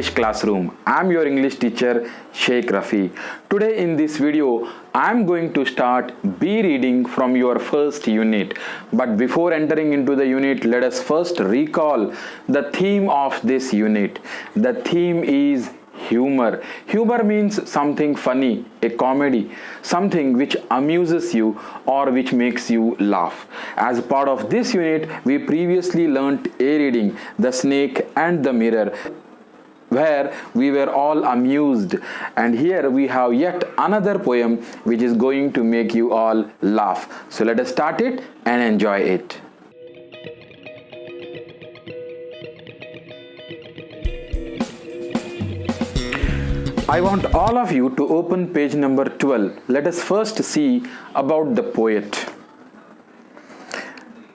English Classroom. I'm your English teacher Sheikh Rafi. Today in this video, I'm going to start B reading from your first unit. But before entering into the unit, let us first recall the theme of this unit. The theme is humor. Humor means something funny, a comedy, something which amuses you or which makes you laugh. As part of this unit, we previously learnt A reading, The Snake and the Mirror, where we were all amused, and here we have yet another poem which is going to make you all laugh. So let us start it and enjoy it. I want all of you to open page number 12. Let us first see about the poet.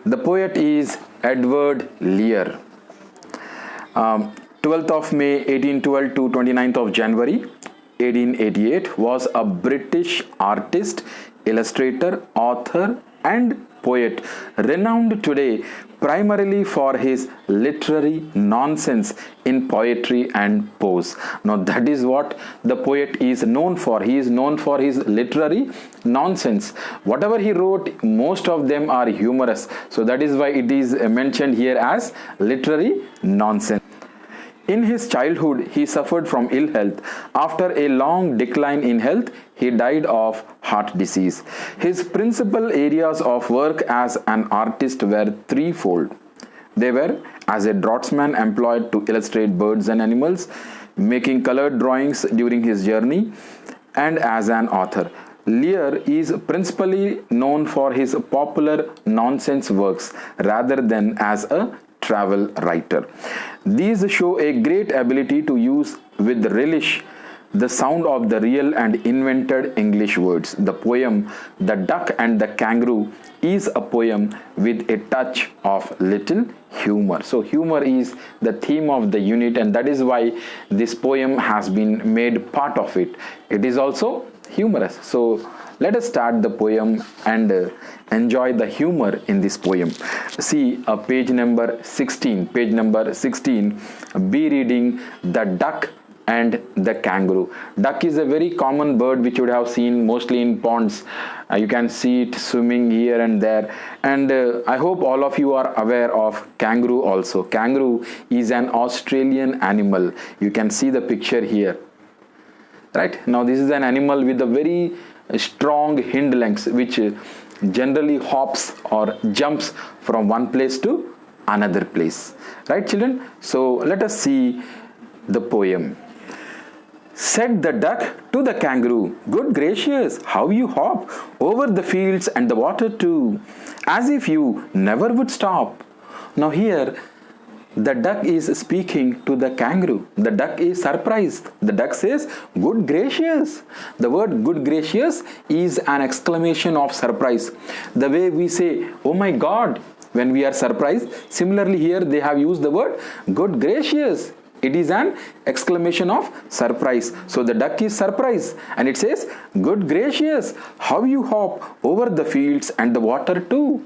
The poet is Edward Lear. 12th of May 1812 to 29th of January 1888 was a British artist, illustrator, author and poet, renowned today primarily for his literary nonsense in poetry and prose. Now that is what the poet is known for. He is known for his literary nonsense. Whatever he wrote, most of them are humorous. So that is why it is mentioned here as literary nonsense. In his childhood, he suffered from ill health. After a long decline in health, he died of heart disease. His principal areas of work as an artist were threefold. They were as a draughtsman employed to illustrate birds and animals, making colored drawings during his journey, and as an author. Lear is principally known for his popular nonsense works rather than as a travel writer. These show a great ability to use with relish the sound of the real and invented English words. The poem The Duck and the Kangaroo is a poem with a touch of little humor. So humor is the theme of the unit, and that is why this poem has been made part of it. It is also humorous. So let us start the poem and enjoy the humor in this poem. See page number 16. Page number 16, be reading The Duck and the Kangaroo. Duck is a very common bird which you would have seen mostly in ponds. You can see it swimming here and there. And I hope all of you are aware of kangaroo also. Kangaroo is an Australian animal. You can see the picture here. Right? Now this is an animal with a very strong hind legs which generally hops or jumps from one place to another place. Right, children? So let us see the poem. Said the duck to the kangaroo, "Good gracious, how you hop over the fields and the water too, as if you never would stop." Now here the duck is speaking to the kangaroo. The duck is surprised. The duck says, "Good gracious." The word good gracious is an exclamation of surprise. The way we say, "Oh my God," when we are surprised. Similarly here they have used the word good gracious. It is an exclamation of surprise. So the duck is surprised and it says, "Good gracious, how you hop over the fields and the water too."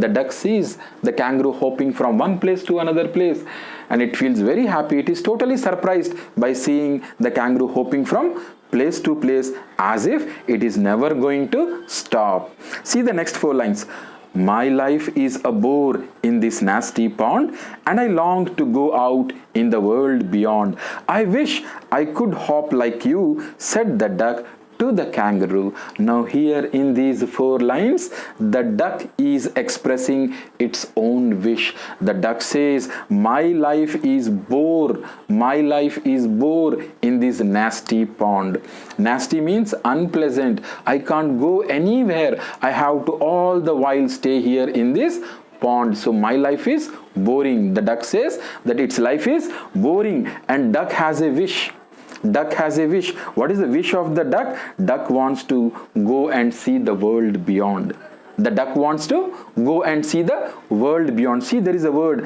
The duck sees the kangaroo hopping from one place to another place and it feels very happy. It is totally surprised by seeing the kangaroo hopping from place to place as if it is never going to stop. See the next four lines. "My life is a bore in this nasty pond, and I long to go out in the world beyond. I wish I could hop like you," said the duck to the kangaroo. Now here in these four lines, the duck is expressing its own wish. The duck says, "My life is bore. My life is bore in this nasty pond." Nasty means unpleasant. I can't go anywhere. I have to all the while stay here in this pond. So my life is boring. The duck says that its life is boring, and duck has a wish. Duck has a wish. What is the wish of the duck? Duck wants to go and see the world beyond. The duck wants to go and see the world beyond. See, there is a word,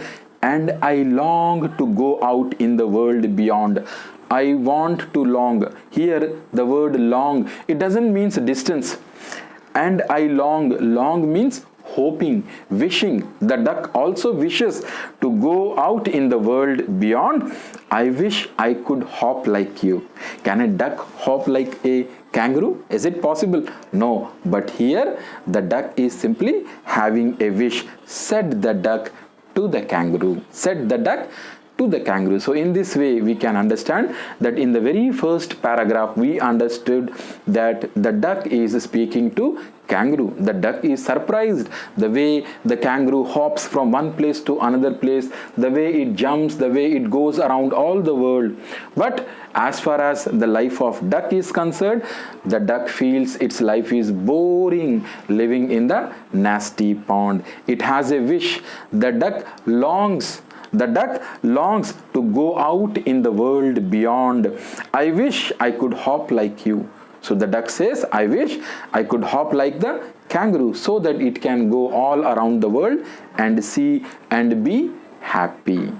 "And I long to go out in the world beyond." I want to long. Here the word long, it doesn't mean distance. And I long. Long means hoping, wishing. The duck also wishes to go out in the world beyond. I wish I could hop like you. Can a duck hop like a kangaroo? Is it possible? No. But here the duck is simply having a wish. Said the duck to the kangaroo. Said the duck to the kangaroo. So in this way we can understand that in the very first paragraph we understood that the duck is speaking to kangaroo. The duck is surprised the way the kangaroo hops from one place to another place, the way it jumps, the way it goes around all the world. But as far as the life of duck is concerned, the duck feels its life is boring living in the nasty pond. It has a wish. The duck longs to go out in the world beyond. I wish I could hop like you. So the duck says, I wish I could hop like the kangaroo so that it can go all around the world and see and be happy.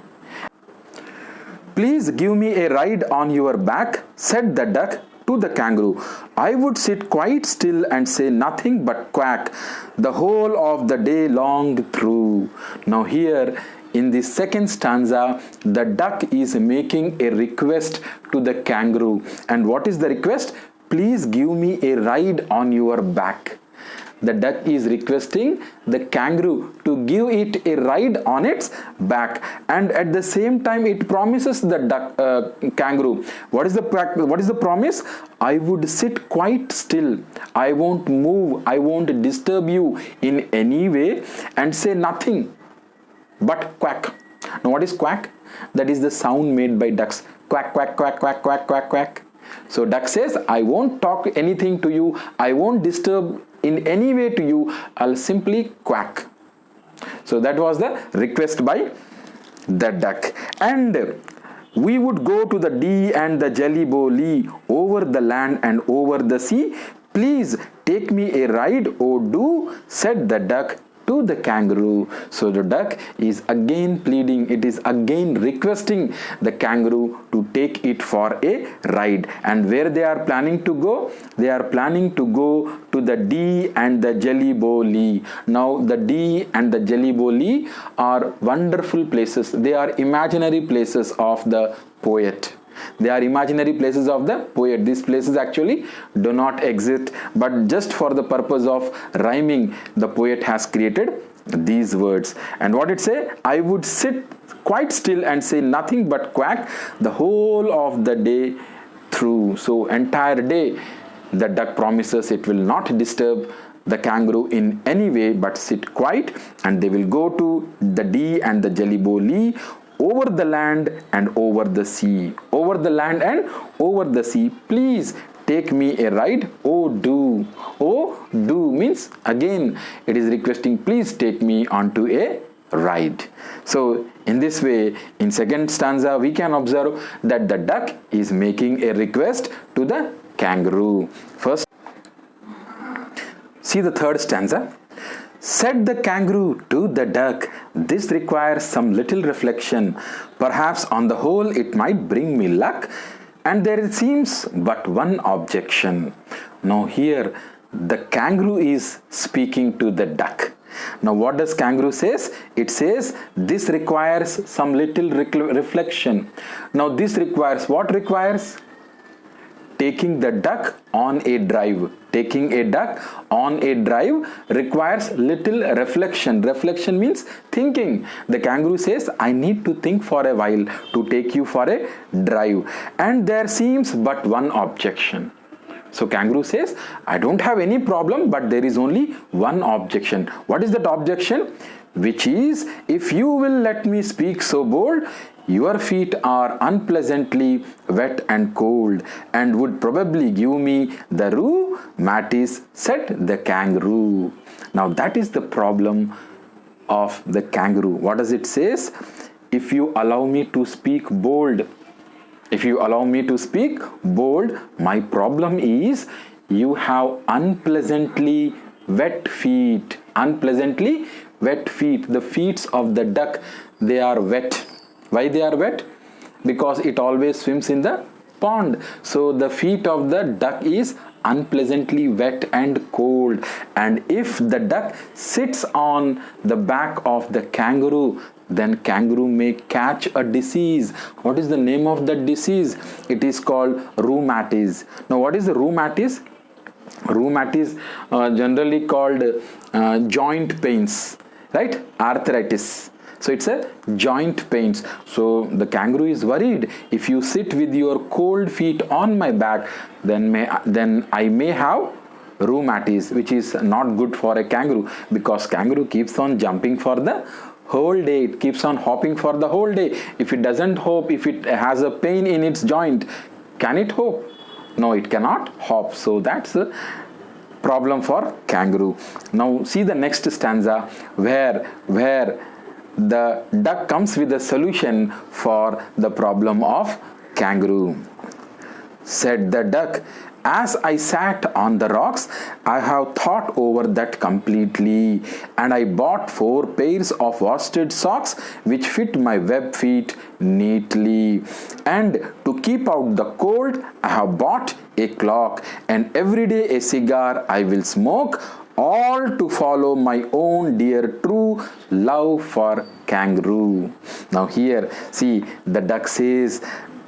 Please give me a ride on your back, said the duck to the kangaroo. I would sit quite still and say nothing but quack the whole of the day long through. Now here in the second stanza, the duck is making a request to the kangaroo. And what is the request? Please give me a ride on your back. The duck is requesting the kangaroo to give it a ride on its back, and at the same time it promises the kangaroo. What is the promise? I would sit quite still. I won't move. I won't disturb you in any way and say nothing but quack. Now what is quack? That is the sound made by ducks. Quack, quack, quack, quack, quack, quack, quack. So duck says, I won't talk anything to you. I won't disturb in any way to you. I'll simply quack. So that was the request by the duck. And we would go to the Dee and the Jelly Bow Lee, over the land and over the sea. Please take me a ride, oh do, said the duck to the kangaroo. So the duck is again pleading, it is again requesting the kangaroo to take it for a ride. And where they are planning to go? They are planning to go to the Dee and the Jelly Bow Lee. Now the Dee and the Jelly Bow Lee are wonderful places. They are imaginary places of the poet. They are imaginary places of the poet. These places actually do not exist, but just for the purpose of rhyming, the poet has created these words. And what it say? I would sit quite still and say nothing but quack the whole of the day through. So entire day the duck promises it will not disturb the kangaroo in any way but sit quiet, and they will go to the Dee and the Jelly Bow Lee, over the land and over the sea. Over the land and over the sea. Please take me a ride, oh do. Oh do means again it is requesting, please take me onto a ride. So in this way, in second stanza we can observe that the duck is making a request to the kangaroo. First, see the third stanza. Said the kangaroo to the duck, this requires some little reflection. Perhaps on the whole it might bring me luck, and there seems but one objection. Now here the kangaroo is speaking to the duck. Now what does kangaroo says? It says this requires some little reflection. Now this requires, what requires? Taking the duck on a drive. Taking a duck on a drive requires little reflection. Reflection means thinking. The kangaroo says, I need to think for a while to take you for a drive. And there seems but one objection. So kangaroo says, I don't have any problem, but there is only one objection. What is that objection? Which is, if you will let me speak so bold, your feet are unpleasantly wet and cold, and would probably give me the rheumatis, said the kangaroo. Now that is the problem of the kangaroo. What does it says? If you allow me to speak bold, if you allow me to speak bold, my problem is you have unpleasantly wet feet. Unpleasantly wet feet. The feet of the duck, they are wet. Why they are wet? Because it always swims in the pond. So the feet of the duck is unpleasantly wet and cold, and if the duck sits on the back of the kangaroo, then kangaroo may catch a disease. What is the name of that disease? It is called rheumatism. Now what is the rheumatism? Rheumatism generally called joint pains, right? Arthritis. So it's a joint pains. So the kangaroo is worried, if you sit with your cold feet on my back, then I may have rheumatism, which is not good for a kangaroo, because kangaroo keeps on jumping for the whole day. It keeps on hopping for the whole day. If it doesn't hop, if it has a pain in its joint, can it hop? No, it cannot hop. So that's a problem for kangaroo. Now see the next stanza where the duck comes with a solution for the problem of kangaroo. Said the duck, as I sat on the rocks, I have thought over that completely, and I bought 4 pairs of worsted socks which fit my web feet neatly. And to keep out the cold, I have bought a clock, and every day a cigar I will smoke, all to follow my own dear true love for kangaroo. Now here, see, the duck says,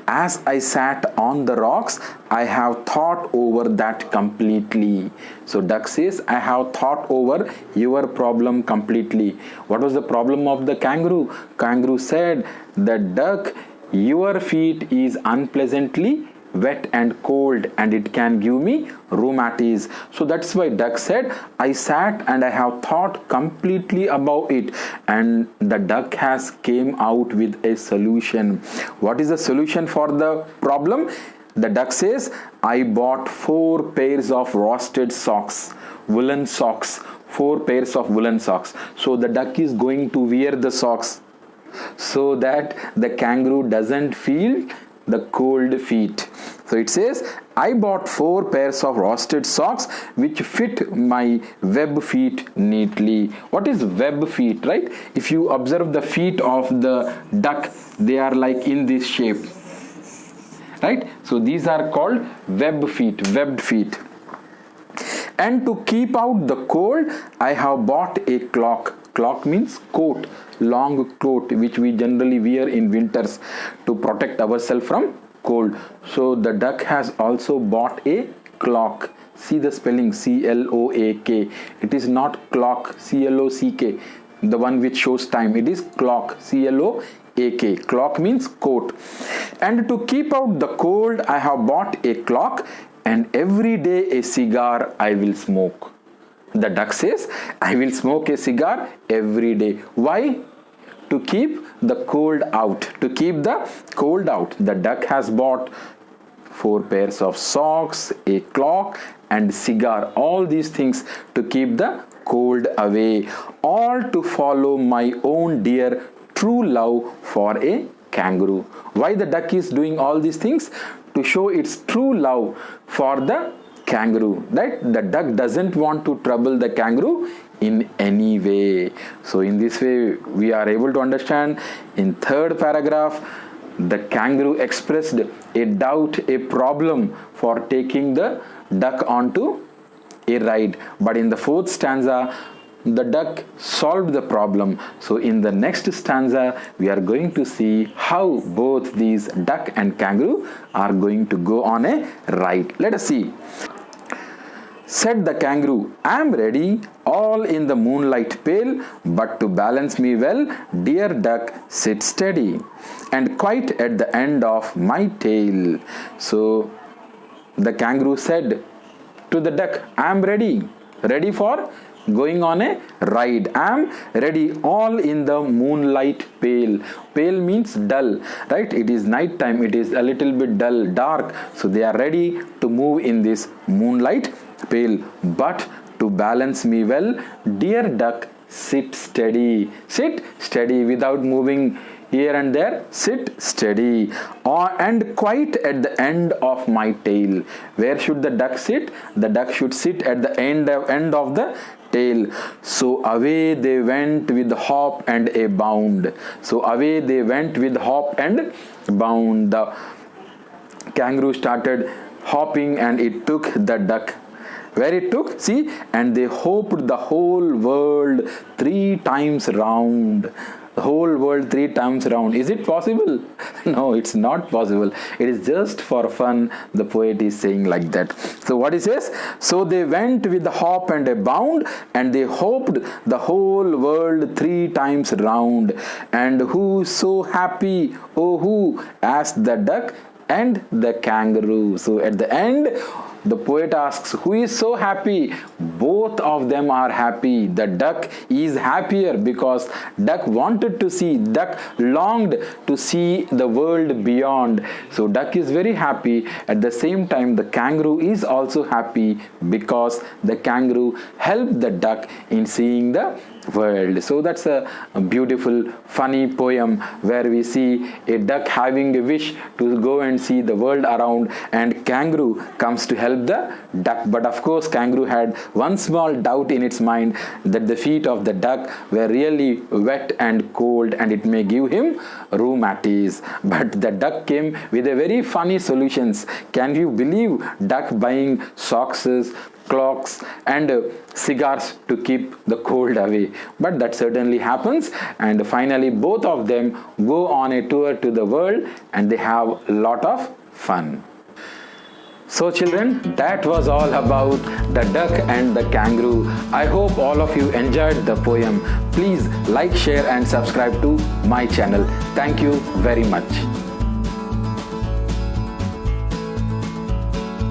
as I sat on the rocks, I have thought over that completely. So duck says, I have thought over your problem completely. What was the problem of the kangaroo? Kangaroo said, the duck, your feet is unpleasantly wet and cold, and it can give me rheumatism. So that's why duck said, I sat and I have thought completely about it, and the duck has came out with a solution. What is the solution for the problem? The duck says, I bought 4 pairs of worsted socks, woolen socks, 4 pairs of woolen socks. So the duck is going to wear the socks so that the kangaroo doesn't feel the cold feet. So it says, I bought 4 pairs of worsted socks which fit my web feet neatly. What is web feet, right? If you observe the feet of the duck, they are like in this shape, right? So these are called web feet, webbed feet. And to keep out the cold, I have bought a clock. Clock means coat, long coat which we generally wear in winters to protect ourselves from cold. So the duck has also bought a clock. See the spelling, C-L-O-A-K. It is not clock, C-L-O-C-K, the one which shows time. It is clock, C-L-O-A-K. Clock means coat. And to keep out the cold, I have bought a clock, and every day a cigar I will smoke. The duck says, I will smoke a cigar every day. Why? To keep the cold out. To keep the cold out. The duck has bought 4 pairs of socks, a clock, and cigar. All these things to keep the cold away. All to follow my own dear true love for a kangaroo. Why the duck is doing all these things? To show its true love for the kangaroo, right? The duck doesn't want to trouble the kangaroo in any way. So in this way we are able to understand in 3rd paragraph, the kangaroo expressed a doubt, a problem for taking the duck onto a ride. But in the 4th stanza, the duck solved the problem. So in the next stanza, we are going to see how both these duck and kangaroo are going to go on a ride. Let us see. Said the kangaroo, I am ready, all in the moonlight pale, but to balance me well, dear duck, sit steady, and quite at the end of my tail. So the kangaroo said to the duck, I am ready, ready for going on a ride. I am ready, all in the moonlight pale. Pale means dull, right? It is night time, it is a little bit dull, dark. So they are ready to move in this moonlight pale. But to balance me well, dear duck, sit steady. Sit steady without moving here and there. Sit steady. And quite at the end of my tail. Where should the duck sit? The duck should sit at the end of the tail. So away they went with hop and a bound. So away they went with hop and bound. The kangaroo started hopping and it took the duck. Where it took? See, and they hopped the whole world 3 times round. The whole world 3 times round. Is it possible? No, it's not possible. It is just for fun. The poet is saying like that. So what he says? So they went with a hop and a bound, and they hopped the whole world 3 times round. And who so happy? Oh, who? Asked the duck and the kangaroo. So at the end, the poet asks, who is so happy? Both of them are happy. The duck is happier because duck wanted to see, duck longed to see the world beyond. So duck is very happy. At the same time, the kangaroo is also happy because the kangaroo helped the duck in seeing the world. So that's a beautiful, funny poem where we see a duck having a wish to go and see the world around, and kangaroo comes to help the duck. But of course, kangaroo had one small doubt in its mind, that the feet of the duck were really wet and cold and it may give him rheumatism. But the duck came with a very funny solutions. Can you believe duck buying socks, clocks and cigars to keep the cold away? But that certainly happens, and finally both of them go on a tour to the world and they have a lot of fun. So children, that was all about the duck and the kangaroo. I hope all of you enjoyed the poem. Please like, share and subscribe to my channel. Thank you very much.